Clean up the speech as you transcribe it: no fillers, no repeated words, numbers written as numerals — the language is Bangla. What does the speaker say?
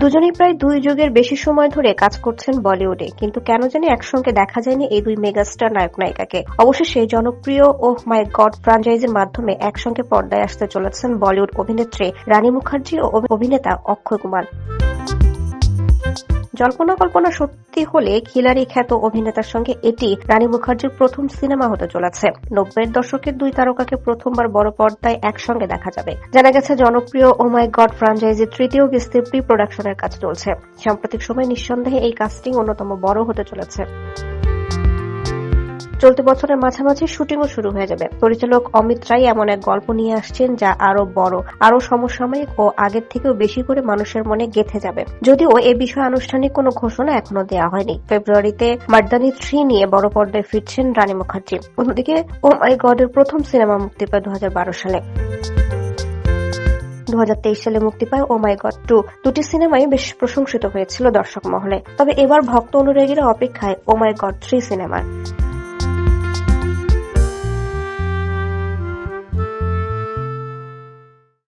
দুজনেই প্রায় 2 যুগের বেশি সময় ধরে কাজ করছেন বলিউডে, কিন্তু কেন জানি একসঙ্গে দেখা যায়নি এই দুই মেগাস্টার নায়ক নায়িকাকে। অবশেষে জনপ্রিয় ওহ মাই গড ফ্র্যাঞ্চাইজির মাধ্যমে একসঙ্গে পর্দায় আসতে চলেছেন বলিউড অভিনেত্রী রানী মুখার্জি ও অভিনেতা অক্ষয় কুমার। জল্পনা কল্পনা সত্যি হলে খিলাড়ি খ্যাত অভিনেতার সঙ্গে এটি রানী মুখার্জির প্রথম সিনেমা হতে চলেছে। 90-এর দশকের দুই তারকাকে প্রথমবার বড় পর্দায় একসঙ্গে দেখা যাবে। জানা গেছে জনপ্রিয় ও মাই গড ফ্র্যাঞ্চাইজির তৃতীয় কিস্তির প্রি প্রোডাকশনের কাজ চলছে। সাম্প্রতিক সময়ে নিঃসন্দেহে এই কাস্টিং অন্যতম বড় হতে চলেছে। চলতি বছরের মাঝামাঝি শুটিংও শুরু হয়ে যাবে। পরিচালক অমিত রায় এমন এক গল্প নিয়ে আসছেন যা আরো বড়, আরো সমসাময়িক ও আগের থেকেও বেশি করে মানুষের মনে গেঁথে যাবে। যদিও এ বিষয়ে আনুষ্ঠানিক কোনো ঘোষণা এখনো দেওয়া হয়নি। ফেব্রুয়ারিতে মার্দানি 3 নিয়ে বড় পর্দায় ফিরছেন রানী মুখার্জি। অন্যদিকে ও মাই গড এর প্রথম সিনেমা মুক্তি পায় 2012 সালে। 2023 সালে মুক্তি পায় ও মাই গড 2। দুটি সিনেমাই বেশ প্রশংসিত হয়েছিল দর্শক মহলে। তবে এবার ভক্ত অনুরাগীরা অপেক্ষায় ও মাই গড 3 সিনেমার।